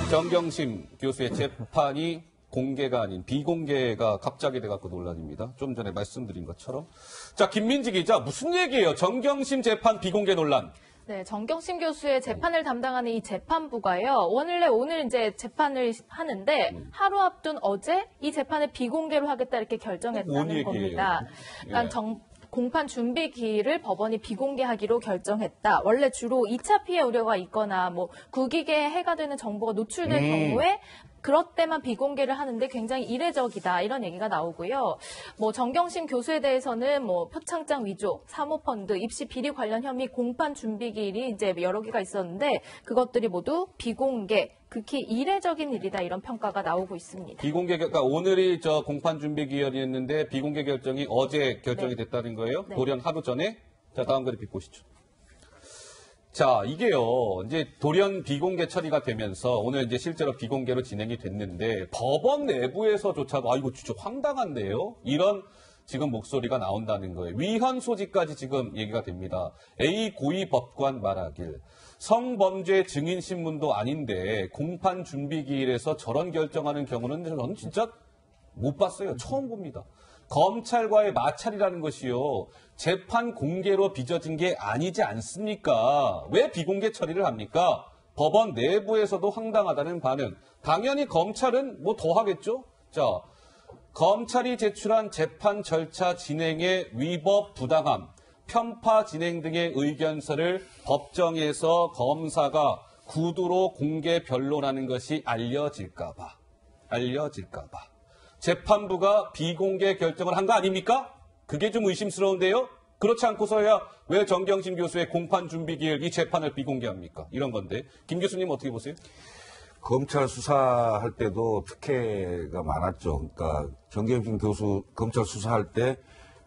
정경심 교수의 재판이 공개가 아닌 비공개가 갑자기 돼갖고 논란입니다. 좀 전에 말씀드린 것처럼. 자, 김민지 기자, 무슨 얘기예요? 정경심 재판 비공개 논란. 네, 정경심 교수의 재판을 담당하는 이 재판부가요. 오늘 이제 재판을 하는데 하루 앞둔 어제 이 재판을 비공개로 하겠다 이렇게 결정했다는 겁니다. 그러니까 공판 준비 기일을 법원이 비공개하기로 결정했다. 원래 주로 2차 피해 우려가 있거나 뭐 국익에 해가 되는 정보가 노출될 경우에 그럴 때만 비공개를 하는데 굉장히 이례적이다 이런 얘기가 나오고요. 뭐 정경심 교수에 대해서는 뭐 표창장 위조, 사모펀드, 입시 비리 관련 혐의 공판 준비 기일이 이제 여러 개가 있었는데 그것들이 모두 비공개, 극히 이례적인 일이다 이런 평가가 나오고 있습니다. 비공개, 그러니까 오늘이 공판 준비 기일이었는데 비공개 결정이 어제 결정이 됐다는 거예요? 네. 돌연 하루 전에? 자, 다음 그래픽 보시죠. 자, 이게요, 이제 돌연 비공개 처리가 되면서 오늘 이제 실제로 비공개로 진행이 됐는데 법원 내부에서조차도 아, 이거 진짜 황당한데요? 이런 지금 목소리가 나온다는 거예요. 위헌 소지까지 지금 얘기가 됩니다. A 고위 법관 말하길. 성범죄 증인 신문도 아닌데 공판 준비 기일에서 저런 결정하는 경우는 저는 진짜 못 봤어요. 처음 봅니다. 검찰과의 마찰이라는 것이요. 재판 공개로 빚어진 게 아니지 않습니까? 왜 비공개 처리를 합니까? 법원 내부에서도 황당하다는 반응. 당연히 검찰은 뭐 더 하겠죠? 자, 검찰이 제출한 재판 절차 진행의 위법 부당함, 편파 진행 등의 의견서를 법정에서 검사가 구두로 공개 변론하는 것이 알려질까 봐. 재판부가 비공개 결정을 한 거 아닙니까? 그게 좀 의심스러운데요? 그렇지 않고서야 왜 정경심 교수의 공판 준비 기일 이 재판을 비공개합니까? 이런 건데. 김 교수님 어떻게 보세요? 검찰 수사할 때도 특혜가 많았죠. 그러니까 정경심 교수 검찰 수사할 때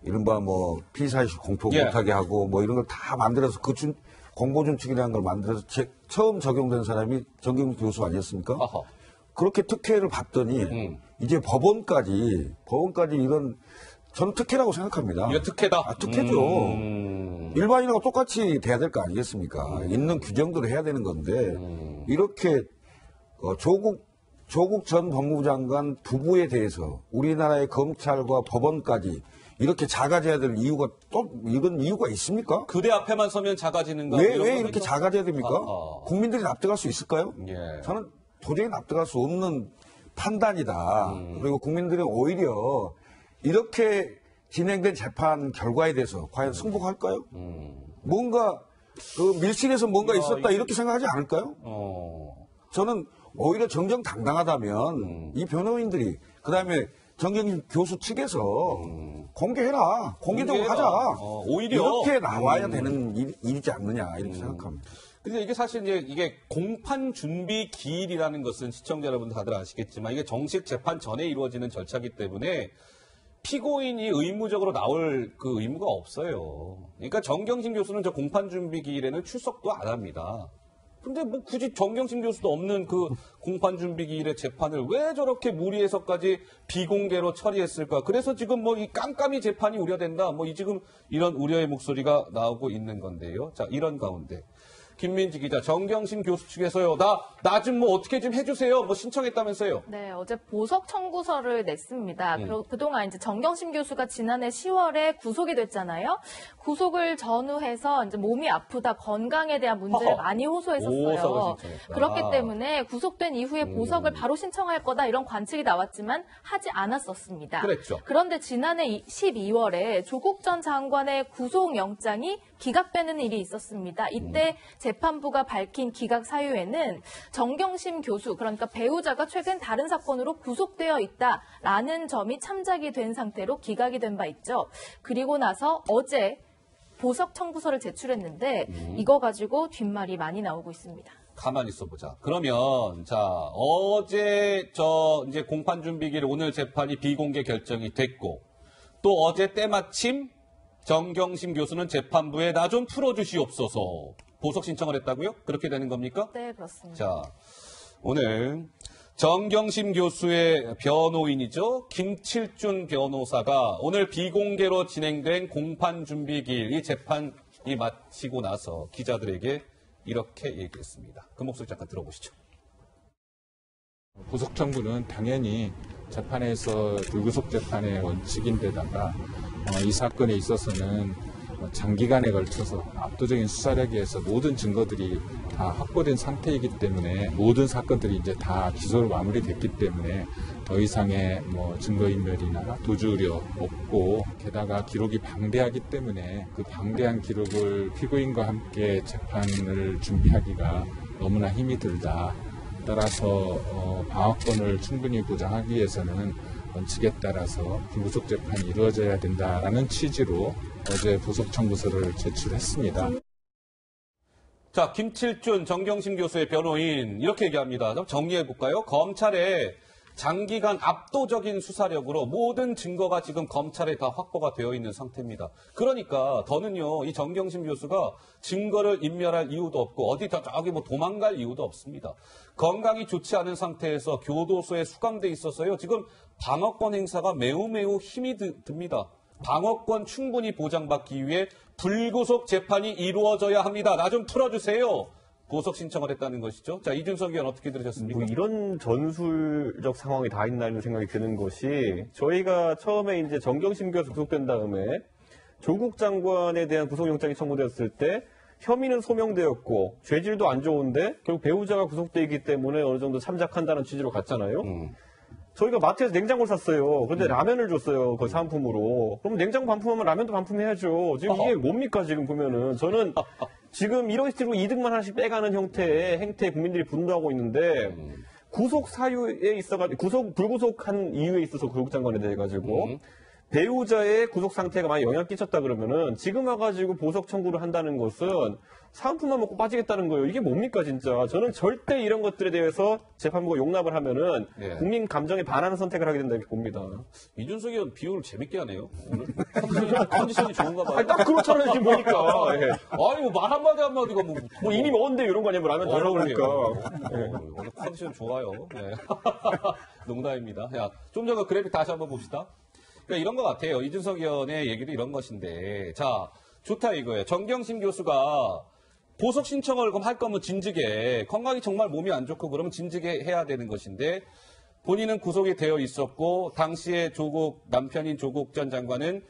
이른바 뭐 피의사실 공표 못하게 하고 뭐 이런 걸 다 만들어서 공보준칙이라는 걸 만들어서 처음 적용된 사람이 정경심 교수 아니었습니까? 아하. 그렇게 특혜를 받더니 이제 법원까지 이런 저는 특혜라고 생각합니다. 이게 특혜다? 특혜죠. 일반인하고 똑같이 돼야 될 거 아니겠습니까? 있는 규정대로 해야 되는 건데 이렇게 조국 전 법무부 장관 부부에 대해서 우리나라의 검찰과 법원까지 이렇게 작아져야 될 이유가 또 이런 이유가 있습니까? 그대 앞에만 서면 작아지는가? 왜 이렇게 작아져야 됩니까? 아하. 국민들이 납득할 수 있을까요? 예. 저는 도저히 납득할 수 없는 판단이다. 그리고 국민들은 오히려 이렇게 진행된 재판 결과에 대해서 과연 승복할까요? 뭔가 밀실에서 뭔가 있었다 이렇게 생각하지 않을까요? 저는 오히려 정정당당하다면 이 변호인들이 그다음에 정경심 교수 측에서 공개해라. 공개적으로 하자. 오히려 이렇게 나와야 되는 일이지 않느냐 이렇게 생각합니다. 근데 이게 사실 이게 공판 준비 기일이라는 것은 시청자 여러분 다들 아시겠지만 이게 정식 재판 전에 이루어지는 절차이기 때문에 피고인이 의무적으로 나올 그 의무가 없어요. 그러니까 정경심 교수는 저 공판 준비 기일에는 출석도 안 합니다. 근데 뭐 굳이 정경심 교수도 없는 그 공판 준비 기일의 재판을 왜 저렇게 무리해서까지 비공개로 처리했을까? 그래서 지금 뭐 이 깜깜이 재판이 우려된다. 뭐 지금 이런 우려의 목소리가 나오고 있는 건데요. 자, 이런 가운데 김민지 기자, 정경심 교수 측에서요. 나 좀 뭐 어떻게 좀 해주세요. 뭐 신청했다면서요. 네, 어제 보석 청구서를 냈습니다. 그동안 이제 정경심 교수가 지난해 10월에 구속이 됐잖아요. 구속을 전후해서 이제 몸이 아프다, 건강에 대한 문제를 많이 호소했었어요. 그렇기 때문에 구속된 이후에 보석을 바로 신청할 거다 이런 관측이 나왔지만 하지 않았었습니다. 그랬죠. 그런데 지난해 12월에 조국 전 장관의 구속영장이 기각되는 일이 있었습니다. 이때 재판부가 밝힌 기각 사유에는 정경심 교수, 그러니까 배우자가 최근 다른 사건으로 구속되어 있다라는 점이 참작이 된 상태로 기각이 된 바 있죠. 그리고 나서 어제 보석 청구서를 제출했는데 이거 가지고 뒷말이 많이 나오고 있습니다. 가만히 있어보자. 그러면 자 어제 이제 공판 준비기일 오늘 재판이 비공개 결정이 됐고 또 어제 때마침 정경심 교수는 재판부에 나 좀 풀어주시옵소서 보석 신청을 했다고요? 그렇게 되는 겁니까? 네, 그렇습니다. 자, 오늘 정경심 교수의 변호인이죠. 김칠준 변호사가 오늘 비공개로 진행된 공판 준비 기일 이 재판이 마치고 나서 기자들에게 이렇게 얘기했습니다. 그 목소리 잠깐 들어보시죠. 구속 청구는 당연히 재판에서 불구속 재판의 원칙인데다가 이 사건에 있어서는 장기간에 걸쳐서 압도적인 수사력에 의해서 모든 증거들이 다 확보된 상태이기 때문에 모든 사건들이 이제 다 기소로 마무리됐기 때문에 더 이상의 증거인멸이나 도주 우려 없고 게다가 기록이 방대하기 때문에 그 방대한 기록을 피고인과 함께 재판을 준비하기가 너무나 힘이 들다. 따라서 방어권을 충분히 보장하기 위해서는 원칙에 따라서 불구속 재판이 이루어져야 된다라는 취지로 어제 보석 청구서를 제출했습니다. 자, 김칠준 정경심 교수의 변호인 이렇게 얘기합니다. 좀 정리해 볼까요? 검찰의 장기간 압도적인 수사력으로 모든 증거가 지금 검찰에 다 확보가 되어 있는 상태입니다. 그러니까 더는요, 이 정경심 교수가 증거를 인멸할 이유도 없고 어디 저기 도망갈 이유도 없습니다. 건강이 좋지 않은 상태에서 교도소에 수감돼 있어서요, 지금 방어권 행사가 매우 힘이 듭니다. 방어권 충분히 보장받기 위해 불구속 재판이 이루어져야 합니다. 나 좀 풀어주세요. 보석 신청을 했다는 것이죠. 자, 이준석 의원 어떻게 들으셨습니까? 이런 전술적 상황이 다 있나 이런 생각이 드는 것이 저희가 처음에 이제 정경심 교수 구속된 다음에 조국 장관에 대한 구속영장이 청구되었을 때 혐의는 소명되었고 죄질도 안 좋은데 결국 배우자가 구속돼 있기 때문에 어느 정도 참작한다는 취지로 갔잖아요. 저희가 마트에서 냉장고를 샀어요. 그런데 라면을 줬어요. 그 사은품으로. 그럼 냉장고 반품하면 라면도 반품해야죠. 지금 이게 뭡니까 지금 보면은. 저는 지금 이런 식으로 이득만 하나씩 빼가는 형태의 행태에 국민들이 분노하고 있는데 구속 사유에 있어가지고 불구속한 이유에 있어서 교육 장관에 대해 가지고 배우자의 구속 상태가 많이 영향 끼쳤다 그러면은 지금 와가지고 보석 청구를 한다는 것은 사은품만 먹고 빠지겠다는 거예요. 이게 뭡니까 진짜. 저는 절대 이런 것들에 대해서 재판부가 용납을 하면은 국민 감정에 반하는 선택을 하게 된다 이렇게 봅니다. 이준석 의원 비유를 재밌게 하네요. 오늘 컨디션이 좋은가 봐요. 아니, 딱 그렇잖아요 지금 보니까. 예. 아이고 말 한마디가 뭐 이미 먹었는데 이런 거 아니면 라면 잘 먹으니까. 오늘 컨디션 좋아요. 네. 농담입니다. 야, 좀 전에 그래픽 다시 한번 봅시다. 그러니까 이런 것 같아요. 이준석 의원의 얘기도 이런 것인데, 자, 좋다 이거예요. 정경심 교수가 보석 신청을 할 거면 진즉에, 건강이 정말 몸이 안 좋고 그러면 진즉에 해야 되는 것인데, 본인은 구속이 되어 있었고, 당시에 남편인 조국 전 장관은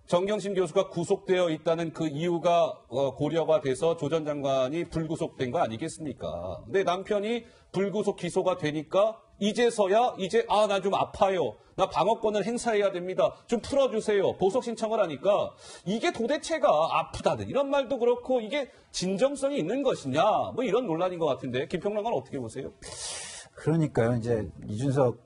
정경심 교수가 구속되어 있다는 그 이유가 고려가 돼서 조 전 장관이 불구속된 거 아니겠습니까? 근데 남편이 불구속 기소가 되니까 이제서야 나 좀 아파요. 나 방어권을 행사해야 됩니다. 좀 풀어주세요. 보석 신청을 하니까 이게 도대체가 아프다든 이런 말도 그렇고 이게 진정성이 있는 것이냐 뭐 이런 논란인 것 같은데 김평론가는 어떻게 보세요? 그러니까요. 이제 이준석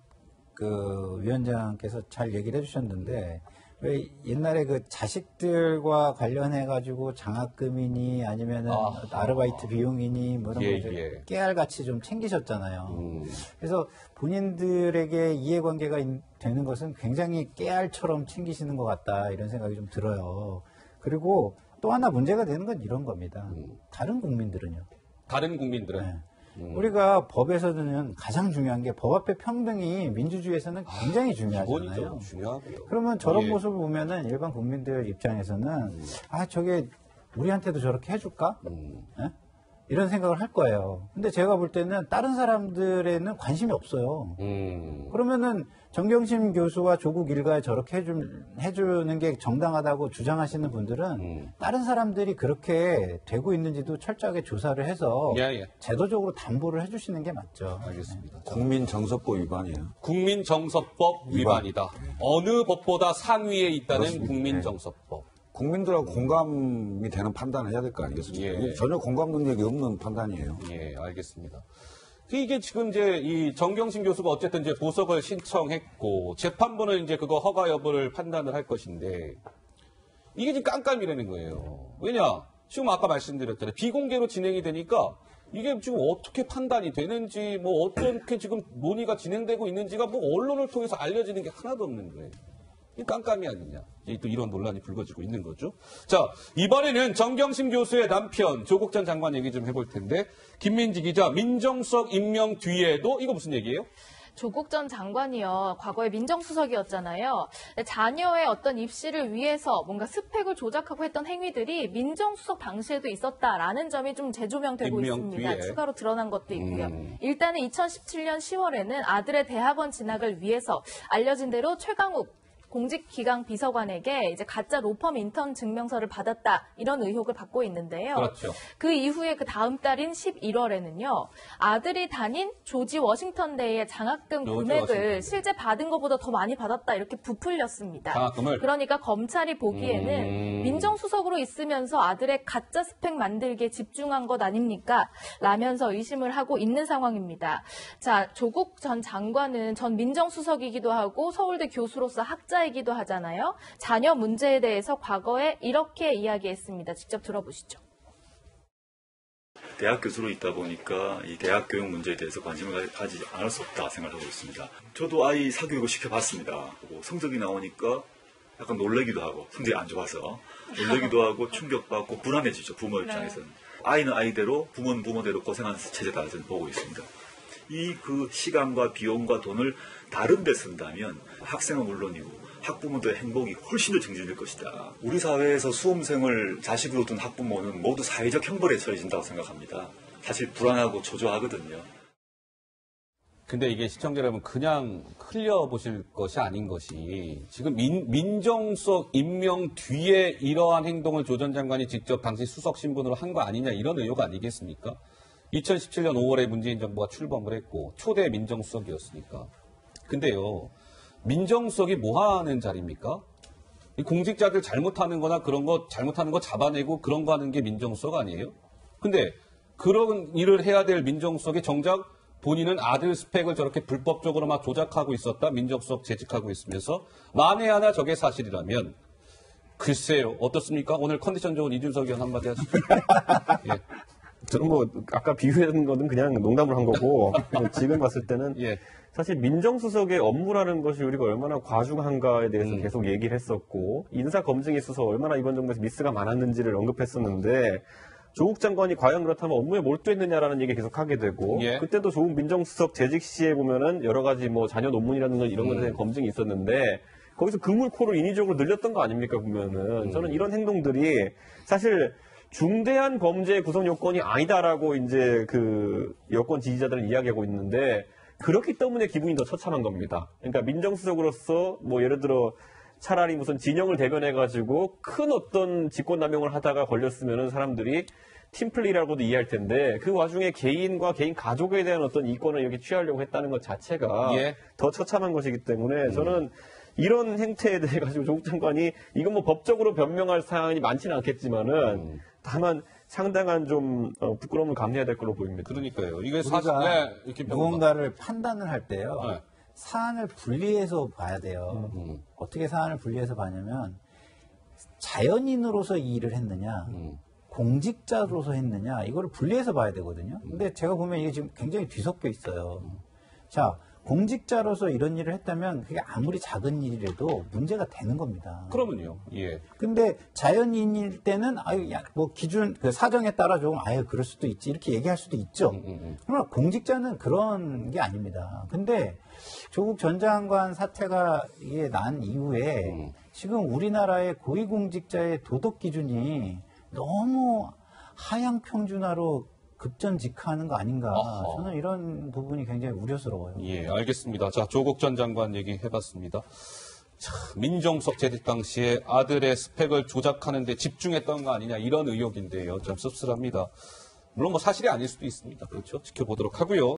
위원장께서 잘 얘기를 해주셨는데 왜 옛날에 그 자식들과 관련해 가지고 장학금이니 아니면은 아르바이트 비용이니 뭐 이런 거 깨알같이 좀 챙기셨잖아요. 그래서 본인들에게 이해관계가 되는 것은 굉장히 깨알처럼 챙기시는 것 같다 이런 생각이 좀 들어요. 그리고 또 하나 문제가 되는 건 이런 겁니다. 다른 국민들은요. 다른 국민들은. 네. 우리가 법에서는 가장 중요한 게 법 앞에 평등이 민주주의에서는 굉장히 중요하잖아요. 중요하고요. 그러면 저런 모습을 보면은 일반 국민들 입장에서는 저게 우리한테도 저렇게 해줄까? 네? 이런 생각을 할 거예요. 근데 제가 볼 때는 다른 사람들에는 관심이 없어요. 그러면은 정경심 교수와 조국 일가에 저렇게 해주는 게 정당하다고 주장하시는 분들은 다른 사람들이 그렇게 되고 있는지도 철저하게 조사를 해서 제도적으로 담보를 해주시는 게 맞죠. 알겠습니다. 국민정서법 위반이에요. 국민정서법 위반이다. 어느 법보다 상위에 있다는 그렇습니다. 국민정서법. 국민들하고 공감이 되는 판단을 해야 될 거 아니겠습니까? 전혀 공감 능력이 없는 판단이에요. 예, 알겠습니다. 이게 지금 이제 이 정경심 교수가 어쨌든 이제 보석을 신청했고 재판부는 이제 그거 허가 여부를 판단을 할 것인데 이게 지금 깜깜이라는 거예요. 왜냐? 지금 아까 말씀드렸잖아요. 비공개로 진행이 되니까 이게 지금 어떻게 판단이 되는지 뭐 어떻게 지금 논의가 진행되고 있는지가 뭐 언론을 통해서 알려지는 게 하나도 없는 거예요. 이 깜깜이 아니냐. 또 이런 논란이 불거지고 있는 거죠. 자, 이번에는 정경심 교수의 남편 조국 전 장관 얘기 좀 해볼 텐데 김민지 기자 민정수석 임명 뒤에도 이거 무슨 얘기예요? 조국 전 장관이요. 과거에 민정수석이었잖아요. 자녀의 어떤 입시를 위해서 뭔가 스펙을 조작하고 했던 행위들이 민정수석 당시에도 있었다라는 점이 좀 재조명되고 임명 있습니다. 뒤에. 추가로 드러난 것도 있고요. 일단은 2017년 10월에는 아들의 대학원 진학을 위해서 알려진 대로 최강욱 공직기강 비서관에게 이제 가짜 로펌 인턴 증명서를 받았다 이런 의혹을 받고 있는데요. 그렇죠. 그 이후에 그 다음 달인 11월에는요. 아들이 다닌 조지 워싱턴대의 장학금 조지 금액을 워싱턴대. 실제 받은 것보다 더 많이 받았다 이렇게 부풀렸습니다. 장학금을? 그러니까 검찰이 보기에는 민정수석으로 있으면서 아들의 가짜 스펙 만들기에 집중한 것 아닙니까? 라면서 의심을 하고 있는 상황입니다. 자, 조국 전 장관은 전 민정수석이기도 하고 서울대 교수로서 학자이기도 하잖아요. 자녀 문제에 대해서 과거에 이렇게 이야기했습니다. 직접 들어보시죠. 대학 교수로 있다 보니까 이 대학 교육 문제에 대해서 관심을 가지지 않을 수 없다 생각하고 있습니다. 저도 아이 사교육을 시켜봤습니다. 성적이 나오니까 약간 놀래기도 하고, 성적이 안 좋아서 놀래기도 하고 충격받고 불안해지죠, 부모 입장에서는. 아이는 아이대로, 부모는 부모대로 고생하는 체제다 저는 보고 있습니다. 이 그 시간과 비용과 돈을 다른 데 쓴다면 학생은 물론이고 학부모들의 행복이 훨씬 더 증진될 것이다. 우리 사회에서 수험생을 자식으로 둔 학부모는 모두 사회적 형벌에 처해진다고 생각합니다. 사실 불안하고 초조하거든요. 근데 이게 시청자 여러분 그냥 흘려보실 것이 아닌 것이 지금 민정수석 임명 뒤에 이러한 행동을 조 전 장관이 직접 당시 수석 신분으로 한 거 아니냐 이런 의혹 아니겠습니까? 2017년 5월에 문재인 정부가 출범을 했고 초대 민정수석이었으니까. 근데요. 민정수석이 뭐 하는 자리입니까? 이 공직자들 잘못하는 거나 그런 거 잘못하는 거 잡아내고 그런 거 하는 게 민정수석 아니에요? 근데 그런 일을 해야 될 민정수석이 정작 본인은 아들 스펙을 저렇게 불법적으로 막 조작하고 있었다. 민정수석 재직하고 있으면서 만에 하나 저게 사실이라면 글쎄요. 어떻습니까? 오늘 컨디션 좋은 이준석 의원 한마디 하시죠. 예. 저는 뭐 아까 비유한 거는 그냥 농담을 한 거고 지금 봤을 때는 예. 사실 민정수석의 업무라는 것이 우리가 얼마나 과중한가에 대해서 계속 얘기를 했었고 인사 검증에 있어서 얼마나 이번 정부에서 미스가 많았는지를 언급했었는데 조국 장관이 과연 그렇다면 업무에 몰두했느냐라는 얘기 계속 하게 되고 예. 그때도 조국 민정수석 재직 시에 보면은 여러 가지 뭐 자녀 논문이라든가 이런 것에 대한 검증이 있었는데 거기서 그물코를 인위적으로 늘렸던 거 아닙니까 보면은 저는 이런 행동들이 사실 중대한 범죄 구성 요건이 아니다라고 이제 그 여권 지지자들은 이야기하고 있는데 그렇기 때문에 기분이 더 처참한 겁니다. 그러니까 민정수석으로서 뭐 예를 들어 차라리 무슨 진영을 대변해가지고 큰 어떤 직권남용을 하다가 걸렸으면은 사람들이 팀플레이라고도 이해할 텐데 그 와중에 개인과 개인 가족에 대한 어떤 이권을 이렇게 취하려고 했다는 것 자체가 예. 더 처참한 것이기 때문에 저는 이런 행태에 대해 가지고 조국 장관이 이건 뭐 법적으로 변명할 사항이 많지는 않겠지만은 다만 상당한 좀 부끄러움을 감내해야 될 걸로 보입니다. 그러니까요. 이게 사실 우리가 이렇게 무언가를 판단을 할 때요. 네. 사안을 분리해서 봐야 돼요. 어떻게 사안을 분리해서 봐냐면 자연인으로서 이 일을 했느냐 공직자로서 했느냐 이거를 분리해서 봐야 되거든요. 근데 제가 보면 이게 지금 굉장히 뒤섞여 있어요. 자, 공직자로서 이런 일을 했다면 그게 아무리 작은 일이라도 문제가 되는 겁니다. 그러면요. 예. 근데 자연인일 때는 아유 야, 뭐 기준 그 사정에 따라 좀 아유 그럴 수도 있지 이렇게 얘기할 수도 있죠. 그러나 공직자는 그런 게 아닙니다. 근데 조국 전 장관 사태가 이게 난 이후에 지금 우리나라의 고위공직자의 도덕 기준이 너무 하향 평준화로 급전직하하는 거 아닌가. 어허. 저는 이런 부분이 굉장히 우려스러워요. 예, 알겠습니다. 자, 조국 전 장관 얘기 해봤습니다. 자, 민정수석 재직 당시에 아들의 스펙을 조작하는 데 집중했던 거 아니냐 이런 의혹인데요. 좀 씁쓸합니다. 물론 뭐 사실이 아닐 수도 있습니다. 그렇죠? 지켜보도록 하고요.